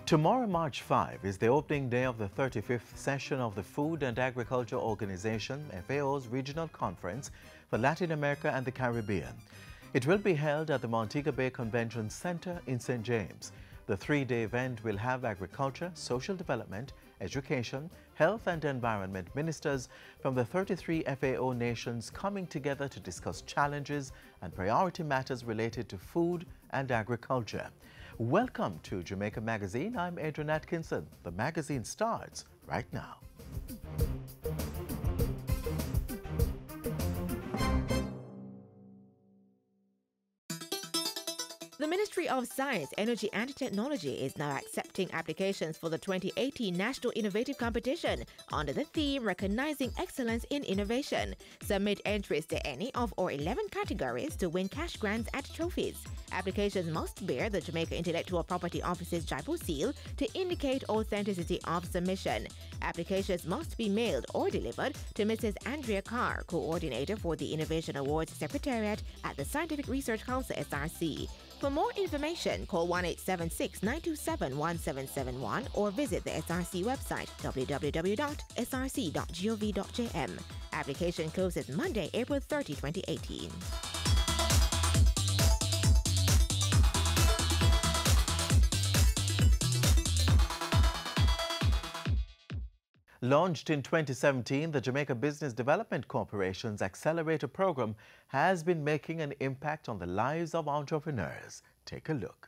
Tomorrow, March 5, is the opening day of the 35th session of the Food and Agriculture Organization, FAO's Regional Conference for Latin America and the Caribbean. It will be held at the Montego Bay Convention Center in St. James. The three-day event will have agriculture, social development, education, health and environment ministers from the 33 FAO nations coming together to discuss challenges and priority matters related to food and agriculture. Welcome to Jamaica Magazine. I'm Adrian Atkinson. The magazine starts right now. The Ministry of Science, Energy and Technology is now accepting applications for the 2018 National Innovative Competition under the theme Recognizing Excellence in Innovation. Submit entries to any of our 11 categories to win cash grants and trophies. Applications must bear the Jamaica Intellectual Property Office's JIPO seal to indicate authenticity of submission. Applications must be mailed or delivered to Mrs. Andrea Carr, Coordinator for the Innovation Awards Secretariat at the Scientific Research Council, SRC. For more information, call 1-876-927-1771 or visit the SRC website, www.src.gov.jm. Application closes Monday, April 30, 2018. Launched in 2017, the Jamaica Business Development Corporation's Accelerator Program has been making an impact on the lives of entrepreneurs. Take a look.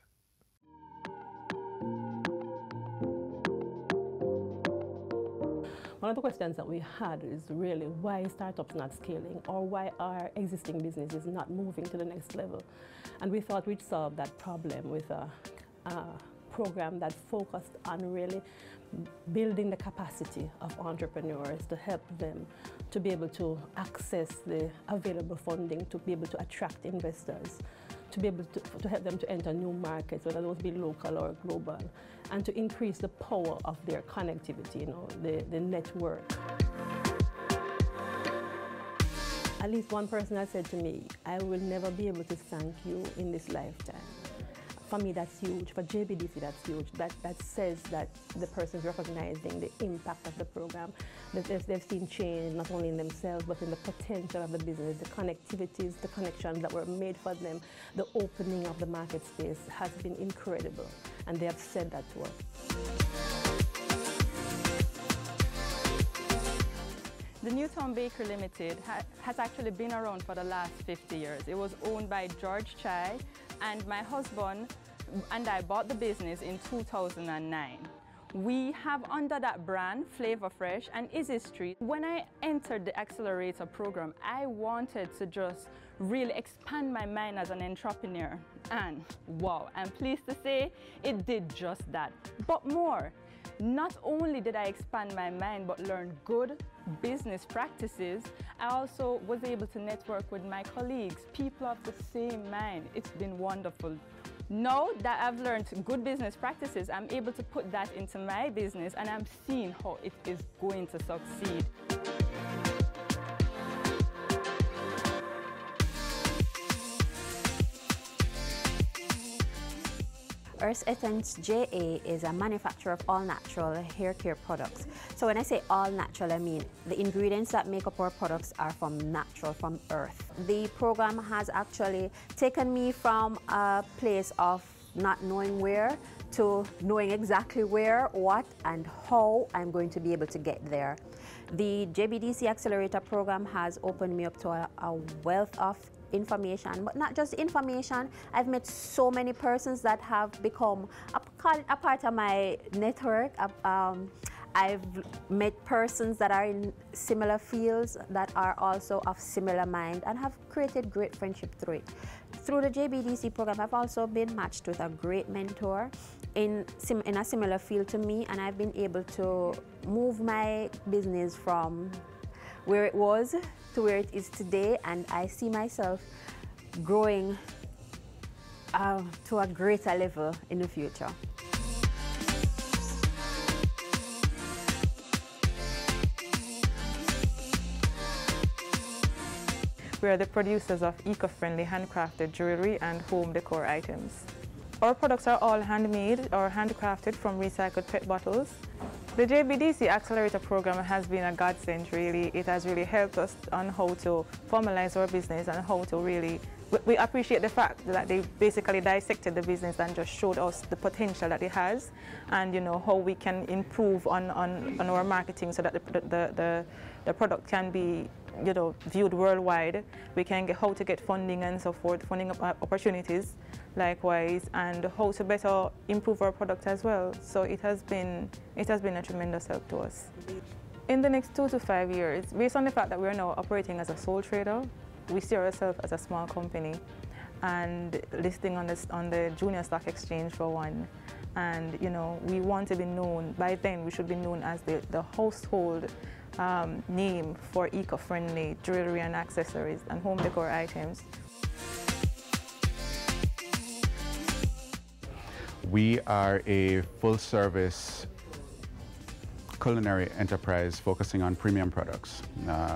One of the questions that we had is really why startups not scaling, or why our existing business is not moving to the next level. And we thought we'd solve that problem with a program that focused on really building the capacity of entrepreneurs to help them to be able to access the available funding, to be able to attract investors, to be able to help them to enter new markets, whether those be local or global, and to increase the power of their connectivity, the network. At least one person has said to me, I will never be able to thank you in this lifetime. For me, that's huge. For JBDC, that's huge. That says that the person is recognizing the impact of the program, that they've seen change not only in themselves, but in the potential of the business, the connectivities, the connections that were made for them. The opening of the market space has been incredible, and they have said that to us. The Newtown Bakery Limited has actually been around for the last 50 years. It was owned by George Chai, and my husband and I bought the business in 2009. We have under that brand Flavor Fresh and Easy Street. When I entered the Accelerator program, I wanted to just really expand my mind as an entrepreneur. And wow, I'm pleased to say it did just that, but more. Not only did I expand my mind, but learn good business practices, I also was able to network with my colleagues, people of the same mind. It's been wonderful. Now that I've learned good business practices, I'm able to put that into my business, and I'm seeing how it is going to succeed. Earth Essence JA is a manufacturer of all-natural hair care products. So when I say all-natural, I mean the ingredients that make up our products are from earth. The program has actually taken me from a place of not knowing where to knowing exactly where, what, and how I'm going to be able to get there. The JBDC Accelerator program has opened me up to a wealth of information, but not just information. I've met so many persons that have become a part of my network. I've met persons that are in similar fields that are also of similar mind and have created great friendship through it. Through the JBDC program, I've also been matched with a great mentor in a similar field to me, and I've been able to move my business from where it was to where it is today, and I see myself growing to a greater level in the future. We are the producers of eco-friendly handcrafted jewelry and home decor items. Our products are all handmade or handcrafted from recycled PET bottles. The JBDC Accelerator Program has been a godsend, really. It has really helped us on how to formalize our business and how to really, we appreciate the fact that they basically dissected the business and just showed us the potential that it has, and you know how we can improve on our marketing so that the product can be, you know, viewed worldwide. We can get how to get funding and so forth, funding opportunities likewise, and how to better improve our product as well. So it has been a tremendous help to us. In the next 2 to 5 years, based on the fact that we are now operating as a sole trader, we see ourselves as a small company and listing on the junior stock exchange for one. And you know, we want to be known, by then we should be known as the household name for eco-friendly jewelry and accessories and home decor items. We are a full-service culinary enterprise focusing on premium products.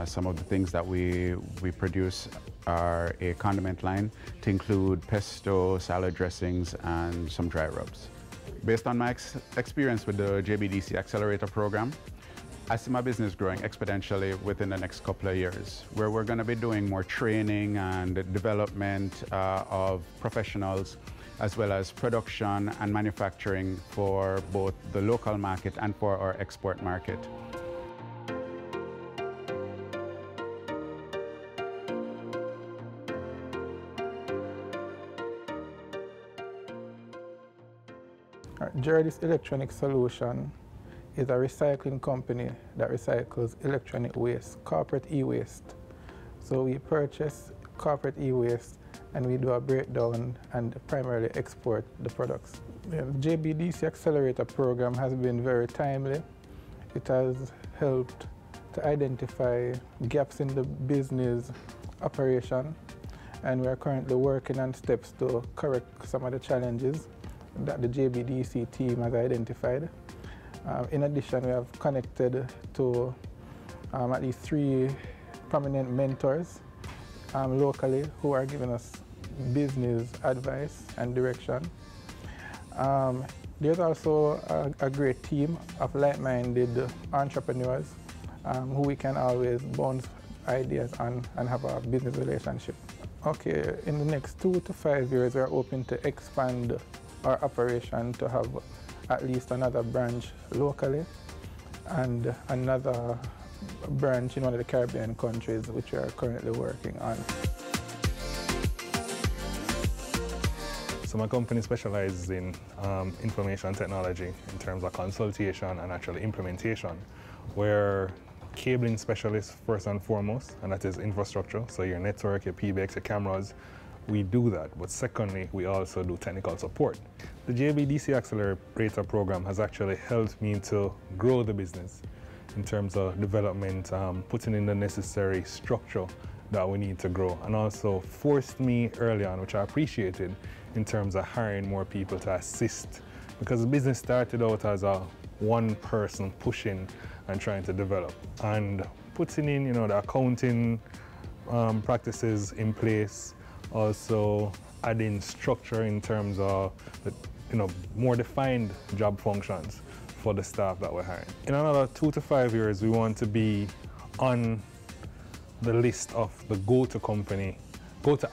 Some of the things that we produce are a condiment line to include pesto, salad dressings, and some dry rubs. Based on my experience with the JBDC Accelerator Program, I see my business growing exponentially within the next couple of years, where we're going to be doing more training and development of professionals, as well as production and manufacturing for both the local market and for our export market. Jerdis Electronic Solution is a recycling company that recycles electronic waste, corporate e-waste. So we purchase corporate e-waste and we do a breakdown and primarily export the products. The JBDC Accelerator Program has been very timely. It has helped to identify gaps in the business operation, and we are currently working on steps to correct some of the challenges that the JBDC team has identified. In addition, we have connected to at least 3 prominent mentors locally who are giving us business advice and direction. There's also a great team of like-minded entrepreneurs who we can always bounce ideas on and have a business relationship. Okay, in the next 2 to 5 years, we're hoping to expand our operation to have at least another branch locally and another branch in one of the Caribbean countries, which we are currently working on. So my company specializes in information technology in terms of consultation and actual implementation. We're cabling specialists first and foremost, and that is infrastructure, so your network, your PBX, your cameras. We do that, but secondly, we also do technical support. The JBDC Accelerator Program has actually helped me to grow the business in terms of development, putting in the necessary structure that we need to grow, and also forced me early on, which I appreciated, in terms of hiring more people to assist, because the business started out as a one person pushing and trying to develop, and putting in, you know, the accounting practices in place, also adding structure in terms of the, you know, more defined job functions for the staff that we're hiring. In another 2 to 5 years, we want to be on the list of the go-to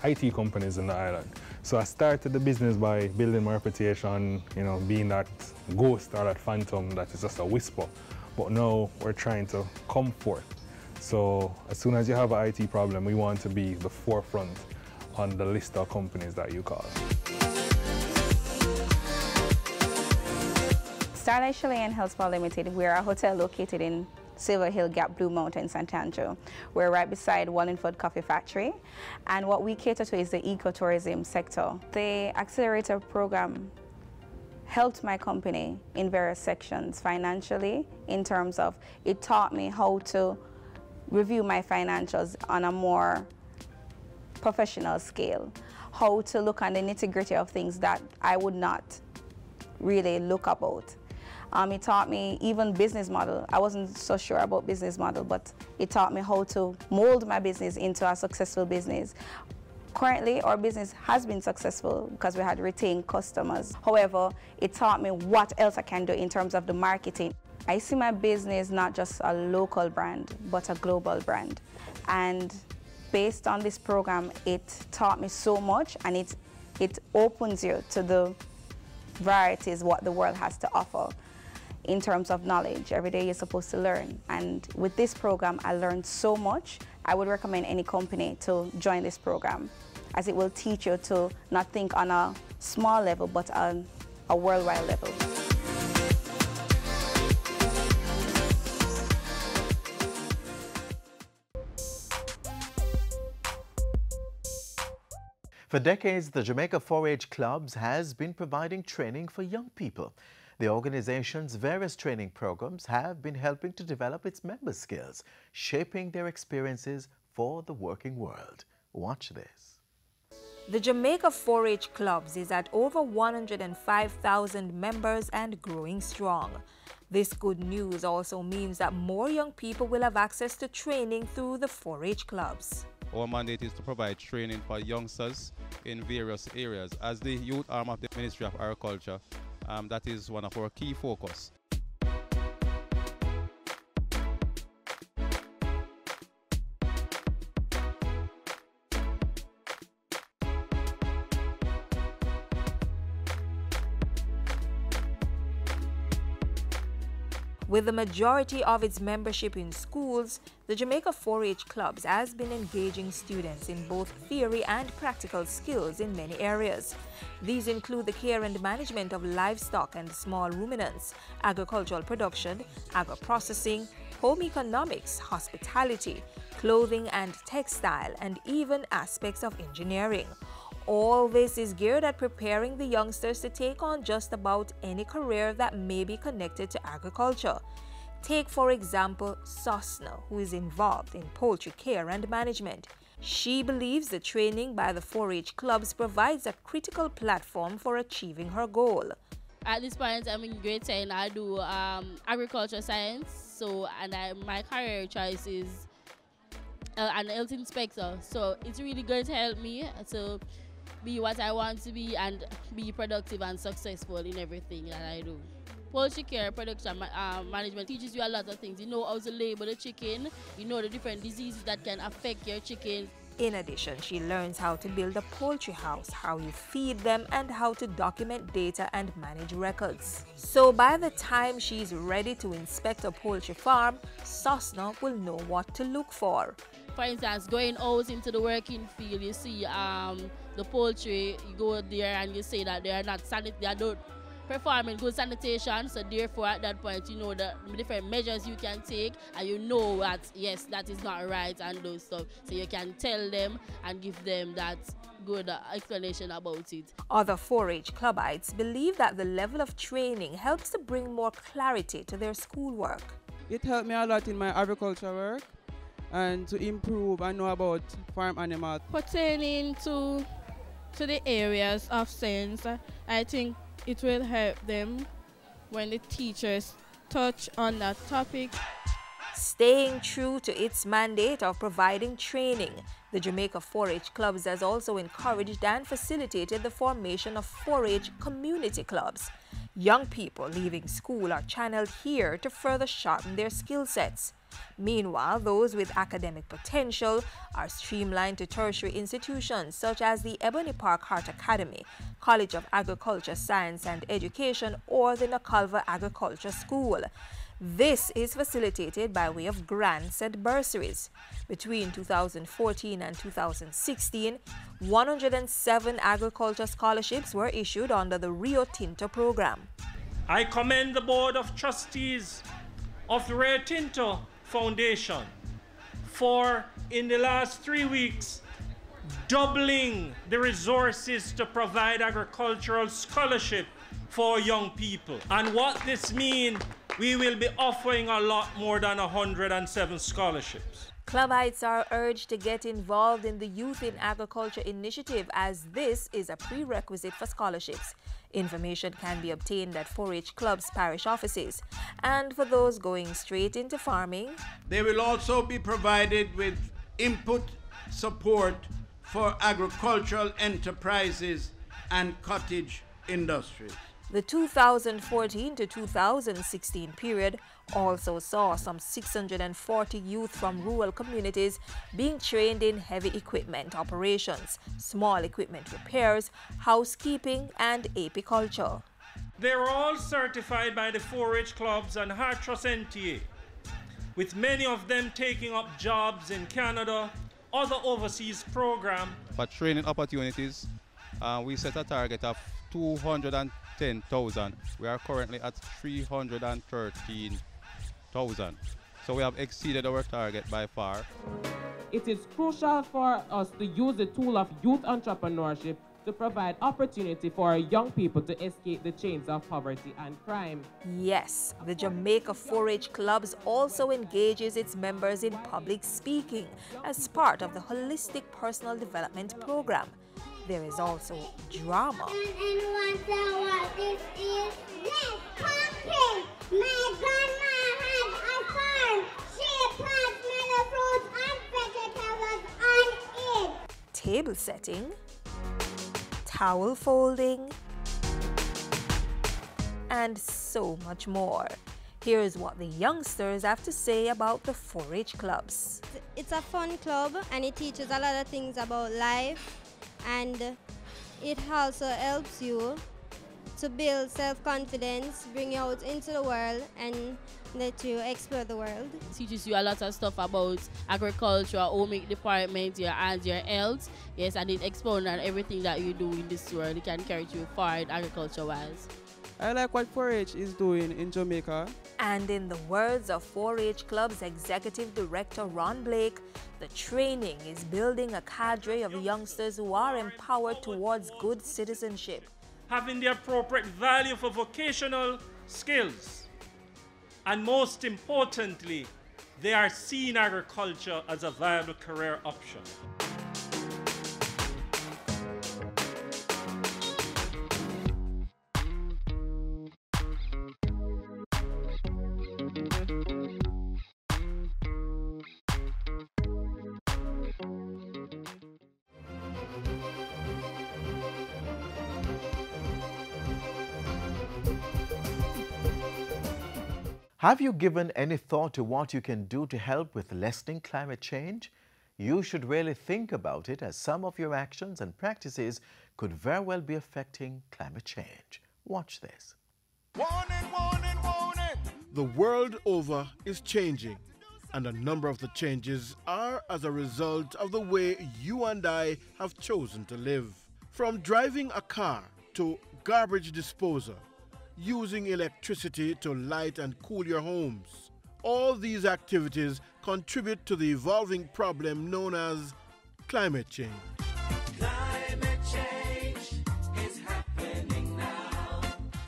IT companies in the island. So I started the business by building my reputation, you know, being that ghost or that phantom that is just a whisper. But now we're trying to come forth. So as soon as you have an IT problem, we want to be the forefront on the list of companies that you call. Starlight Chalet and Health Spa Limited, we're a hotel located in Silver Hill Gap, Blue Mountain, St. Andrew. We're right beside Wallingford Coffee Factory, and what we cater to is the ecotourism sector. The Accelerator Program helped my company in various sections financially, in terms of it taught me how to review my financials on a more professional scale, how to look on the nitty-gritty of things that I would not really look about. It taught me even business model. I wasn't so sure about business model, but it taught me how to mold my business into a successful business. Currently, our business has been successful because we had retained customers. However, it taught me what else I can do in terms of the marketing. I see my business not just a local brand, but a global brand. And based on this program, it taught me so much, and it opens you to the varieties what the world has to offer in terms of knowledge. Every day you're supposed to learn. And with this program, I learned so much. I would recommend any company to join this program, as it will teach you to not think on a small level, but on a worldwide level. For decades, the Jamaica 4-H Clubs has been providing training for young people. The organization's various training programs have been helping to develop its members' skills, shaping their experiences for the working world. Watch this. The Jamaica 4-H Clubs is at over 105,000 members and growing strong. This good news also means that more young people will have access to training through the 4-H Clubs. Our mandate is to provide training for youngsters in various areas. As the youth arm of the Ministry of Agriculture, that is one of our key focus. With the majority of its membership in schools, the Jamaica 4-H Clubs has been engaging students in both theory and practical skills in many areas. These include the care and management of livestock and small ruminants, agricultural production, agro-processing, home economics, hospitality, clothing and textile, and even aspects of engineering. All this is geared at preparing the youngsters to take on just about any career that may be connected to agriculture. Take, for example, Sosna, who is involved in poultry care and management. She believes the training by the 4-H Clubs provides a critical platform for achieving her goal. At this point, I'm in grade 10. I do agriculture science, my career choice is an health inspector. So it's really going to help me to be what I want to be and be productive and successful in everything that I do. Poultry care, production management teaches you a lot of things. You know how to label the chicken, you know the different diseases that can affect your chicken. In addition, she learns how to build a poultry house, how you feed them, and how to document data and manage records. So by the time she's ready to inspect a poultry farm, Sosna will know what to look for. For instance, going out into the working field, you see the poultry, you go there and you say that they are not they are not performing good sanitation, so therefore at that point you know the different measures you can take, and you know that yes, that is not right and those stuff, so you can tell them and give them that good explanation about it. Other 4-H clubites believe that the level of training helps to bring more clarity to their schoolwork. It helped me a lot in my agriculture work and to improve and know about farm animals. Pertaining to the areas of science, I think it will help them when the teachers touch on that topic. Staying true to its mandate of providing training, the Jamaica 4-H Clubs has also encouraged and facilitated the formation of 4-H community clubs. Young people leaving school are channeled here to further sharpen their skill sets. Meanwhile, those with academic potential are streamlined to tertiary institutions such as the Ebony Park Heart Academy, College of Agriculture, Science and Education, or the Nakalva Agriculture School. This is facilitated by way of grants and bursaries. Between 2014 and 2016, 107 agriculture scholarships were issued under the Rio Tinto program. I commend the Board of Trustees of the Rio Tinto Foundation for, in the last 3 weeks, doubling the resources to provide agricultural scholarship for young people. And what this means, we will be offering a lot more than 107 scholarships. Clubites are urged to get involved in the Youth in Agriculture initiative, as this is a prerequisite for scholarships. Information can be obtained at 4-H Clubs parish offices. And for those going straight into farming, they will also be provided with input support for agricultural enterprises and cottage industries. The 2014 to 2016 period also saw some 640 youth from rural communities being trained in heavy equipment operations, small equipment repairs, housekeeping, and apiculture. They are all certified by the 4-H clubs and Hartrust NTA, with many of them taking up jobs in Canada, other overseas programs. For training opportunities, we set a target of 210,000. We are currently at 313,000. So we have exceeded our target by far. It is crucial for us to use the tool of youth entrepreneurship to provide opportunity for our young people to escape the chains of poverty and crime. Yes, the Jamaica 4-H clubs also engages its members in public speaking as part of the holistic personal development program. There is also drama. My grandma had a farm. She plants melon fruits and vegetables on it. Table setting, towel folding, and so much more. Here is what the youngsters have to say about the 4-H clubs. It's a fun club and it teaches a lot of things about life, and it also helps you to build self-confidence, bring you out into the world and let you explore the world. It teaches you a lot of stuff about agriculture, home department, your hands, your health. Yes, and it expounds on everything that you do in this world. It can carry you far agriculture-wise. I like what 4-H is doing in Jamaica. And in the words of 4-H Club's Executive Director Ron Blake, the training is building a cadre of youngsters who are empowered towards good citizenship. Having the appropriate value for vocational skills. And most importantly, they are seeing agriculture as a viable career option. Have you given any thought to what you can do to help with lessening climate change? You should really think about it, as some of your actions and practices could very well be affecting climate change. Watch this. Warning, warning, warning! The world over is changing, and a number of the changes are as a result of the way you and I have chosen to live. From driving a car to garbage disposal, using electricity to light and cool your homes. All these activities contribute to the evolving problem known as climate change. Climate change is happening now.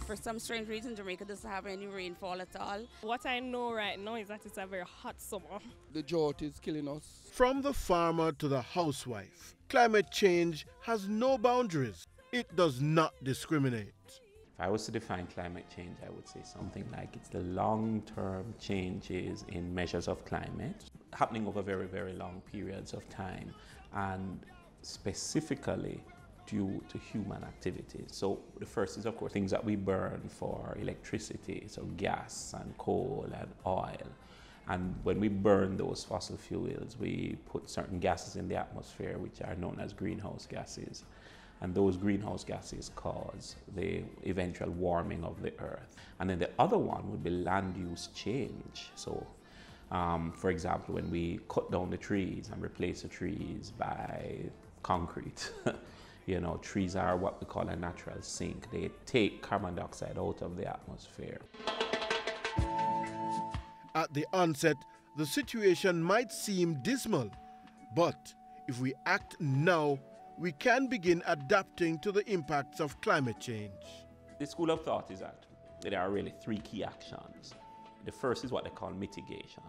For some strange reason, Jamaica doesn't have any rainfall at all. What I know right now is that it's a very hot summer. The drought is killing us. From the farmer to the housewife, climate change has no boundaries. It does not discriminate. If I was to define climate change, I would say something like it's the long-term changes in measures of climate happening over very, very long periods of time, and specifically due to human activities. So the first is, of course, things that we burn for electricity, so gas and coal and oil. And when we burn those fossil fuels, we put certain gases in the atmosphere which are known as greenhouse gases. And those greenhouse gases cause the eventual warming of the earth. And then the other one would be land use change. So, for example, when we cut down the trees and replace the trees by concrete, you know, trees are what we call a natural sink. They take carbon dioxide out of the atmosphere. At the onset, the situation might seem dismal, but if we act now, we can begin adapting to the impacts of climate change. The school of thought is that there are really three key actions. The first is what they call mitigation.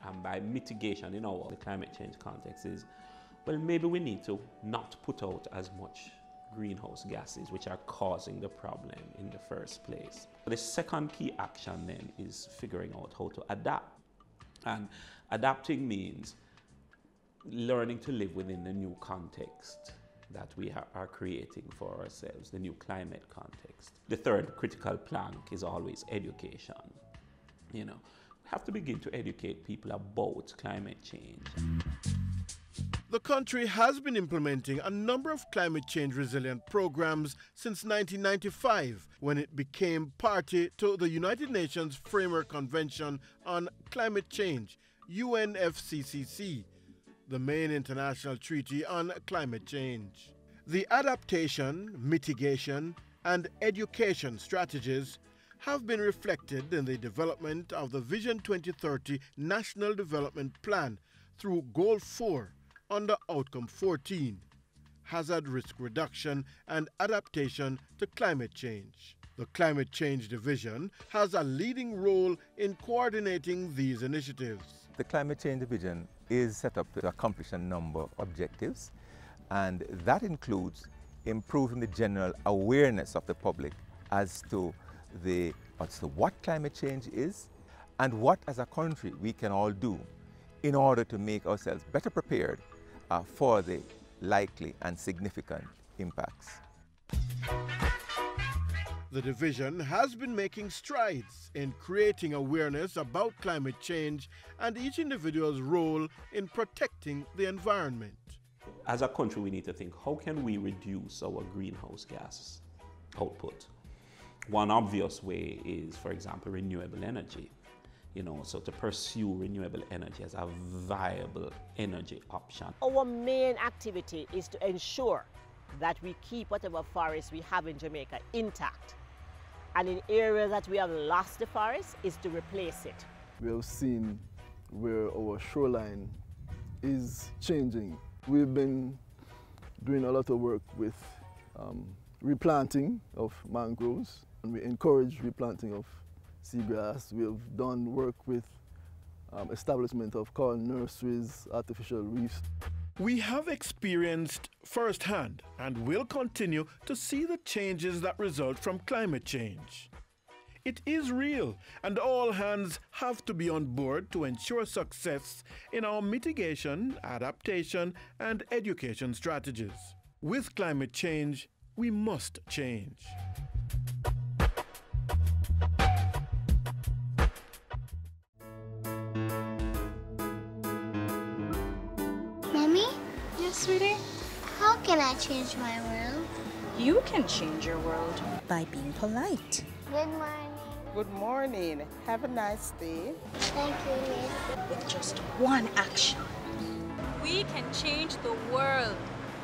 And by mitigation, you know, the climate change context is, well, maybe we need to not put out as much greenhouse gases which are causing the problem in the first place. The second key action then is figuring out how to adapt. And adapting means learning to live within the new context that we are creating for ourselves, the new climate context. The third critical plank is always education. You know, we have to begin to educate people about climate change. The country has been implementing a number of climate change resilient programs since 1995, when it became party to the United Nations Framework Convention on Climate Change, UNFCCC, the main international treaty on climate change. The adaptation, mitigation, and education strategies have been reflected in the development of the Vision 2030 National Development Plan through Goal 4 under Outcome 14, Hazard Risk Reduction and Adaptation to Climate Change. The Climate Change Division has a leading role in coordinating these initiatives. The Climate Change Division is set up to accomplish a number of objectives, and that includes improving the general awareness of the public as to what climate change is and what as a country we can all do in order to make ourselves better prepared for the likely and significant impacts. The division has been making strides in creating awareness about climate change and each individual's role in protecting the environment. As a country, we need to think, how can we reduce our greenhouse gas output? One obvious way is, for example, renewable energy. So to pursue renewable energy as a viable energy option. Our main activity is to ensure that we keep whatever forests we have in Jamaica intact. And in areas that we have lost the forest is to replace it. We have seen where our shoreline is changing. We've been doing a lot of work with replanting of mangroves, and we encourage replanting of seagrass. We have done work with establishment of coral nurseries, artificial reefs. We have experienced firsthand and will continue to see the changes that result from climate change. It is real, and all hands have to be on board to ensure success in our mitigation, adaptation, and education strategies. With climate change, we must change. Mommy? Yes, sweetie? How can I change my world? You can change your world by being polite. Good morning. Good morning. Have a nice day. Thank you, Miss. With just one action. We can change the world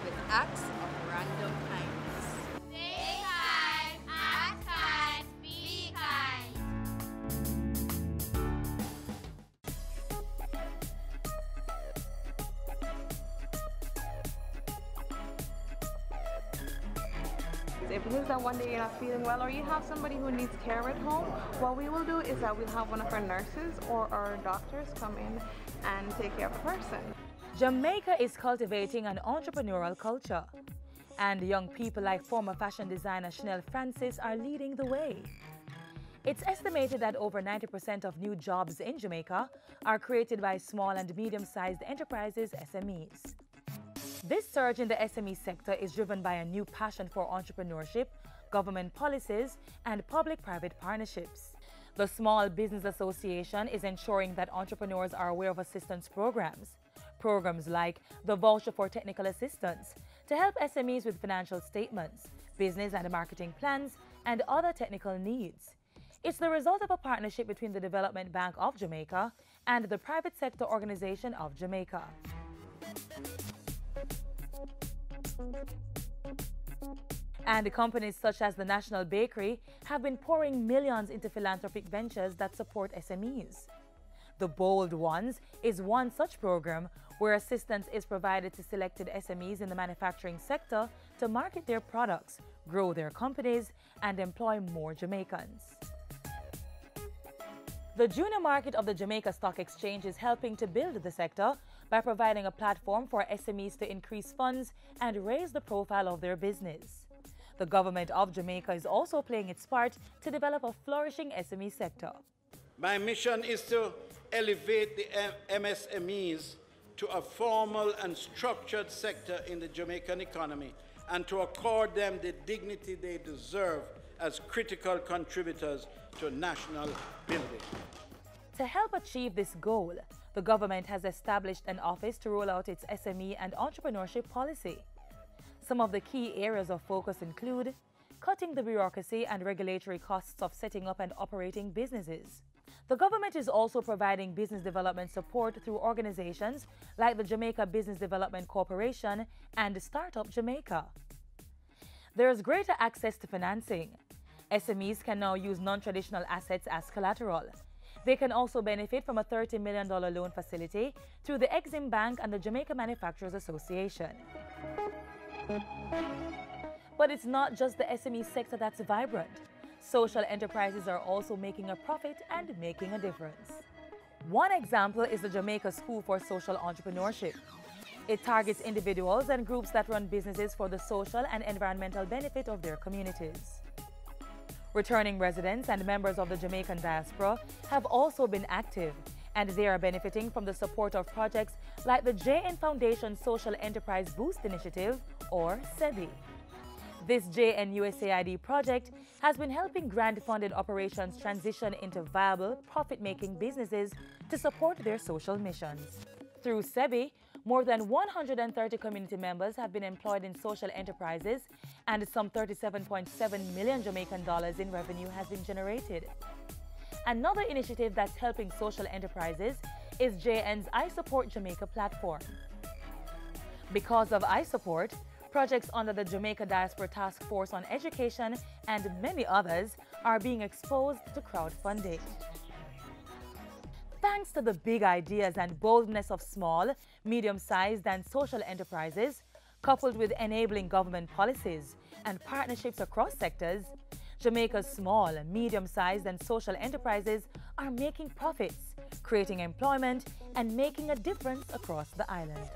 with acts of random kindness. Stay kind, act kind, be kind. If it is that one day you're not feeling well or you have somebody who needs care at home, what we will do is that we'll have one of our nurses or our doctors come in and take care of the person. Jamaica is cultivating an entrepreneurial culture, and young people like former fashion designer Chanel Francis are leading the way. It's estimated that over 90% of new jobs in Jamaica are created by small and medium-sized enterprises, SMEs. This surge in the SME sector is driven by a new passion for entrepreneurship, government policies, and public-private partnerships. The Small Business Association is ensuring that entrepreneurs are aware of assistance programs. Programs like the Voucher for Technical Assistance to help SMEs with financial statements, business and marketing plans, and other technical needs. It's the result of a partnership between the Development Bank of Jamaica and the Private Sector Organization of Jamaica. And companies such as the National Bakery have been pouring millions into philanthropic ventures that support SMEs. The Bold Ones is one such program where assistance is provided to selected SMEs in the manufacturing sector to market their products, grow their companies, and employ more Jamaicans. The junior market of the Jamaica Stock Exchange is helping to build the sector by providing a platform for SMEs to increase funds and raise the profile of their business. The government of Jamaica is also playing its part to develop a flourishing SME sector. My mission is to elevate the MSMEs to a formal and structured sector in the Jamaican economy and to accord them the dignity they deserve as critical contributors to national building. To help achieve this goal, the government has established an office to roll out its SME and entrepreneurship policy. Some of the key areas of focus include cutting the bureaucracy and regulatory costs of setting up and operating businesses. The government is also providing business development support through organizations like the Jamaica Business Development Corporation and Startup Jamaica. There is greater access to financing. SMEs can now use non-traditional assets as collateral. They can also benefit from a $30 million loan facility through the Exim Bank and the Jamaica Manufacturers Association. But it's not just the SME sector that's vibrant. Social enterprises are also making a profit and making a difference. One example is the Jamaica School for Social Entrepreneurship. It targets individuals and groups that run businesses for the social and environmental benefit of their communities. Returning residents and members of the Jamaican diaspora have also been active, and they are benefiting from the support of projects like the JN Foundation Social Enterprise Boost Initiative, or SEBI. This JN USAID project has been helping grant-funded operations transition into viable, profit-making businesses to support their social missions. Through SEBI, more than 130 community members have been employed in social enterprises, and some $37.7 million Jamaican dollars in revenue has been generated. Another initiative that's helping social enterprises is JN's iSupport Jamaica platform. Because of iSupport, projects under the Jamaica Diaspora Task Force on Education and many others are being exposed to crowdfunding. Thanks to the big ideas and boldness of small, medium-sized and social enterprises, coupled with enabling government policies and partnerships across sectors, Jamaica's small, medium-sized and social enterprises are making profits, creating employment and making a difference across the island.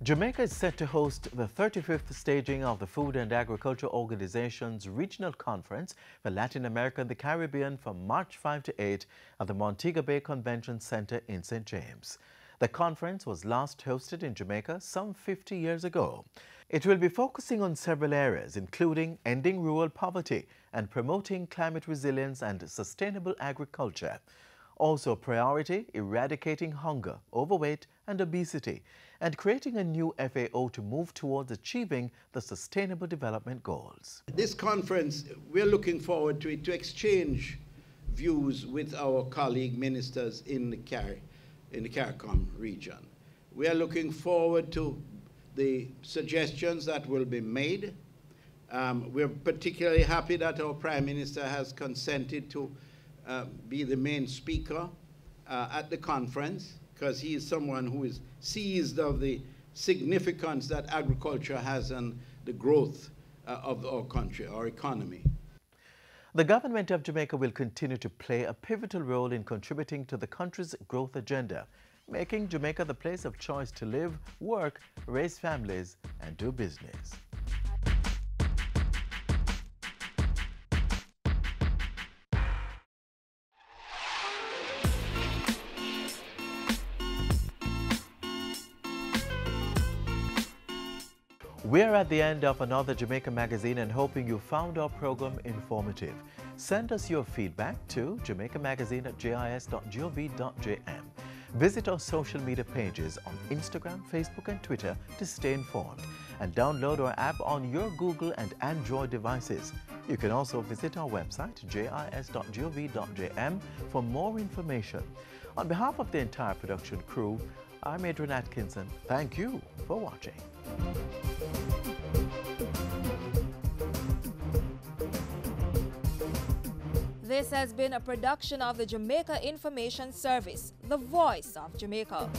Jamaica is set to host the 35th staging of the Food and Agriculture Organization's Regional Conference for Latin America and the Caribbean from March 5 to 8 at the Montego Bay Convention Center in St. James. The conference was last hosted in Jamaica some 50 years ago. It will be focusing on several areas, including ending rural poverty and promoting climate resilience and sustainable agriculture. Also priority, eradicating hunger, overweight and obesity, and creating a new FAO to move towards achieving the Sustainable Development Goals. This conference, we're looking forward to it, to exchange views with our colleague ministers in the CARICOM region. We are looking forward to the suggestions that will be made. We're particularly happy that our Prime Minister has consented to be the main speaker at the conference, because he is someone who is seized of the significance that agriculture has on the growth of our country, our economy. The government of Jamaica will continue to play a pivotal role in contributing to the country's growth agenda, making Jamaica the place of choice to live, work, raise families, and do business. We're at the end of another Jamaica magazine and hoping you found our program informative. Send us your feedback to jamaicamagazine@jis.gov.jm. Visit our social media pages on Instagram, Facebook and Twitter to stay informed, and download our app on your Google and Android devices. You can also visit our website jis.gov.jm for more information. On behalf of the entire production crew, I'm Adrian Atkinson. Thank you for watching. This has been a production of the Jamaica Information Service, the voice of Jamaica.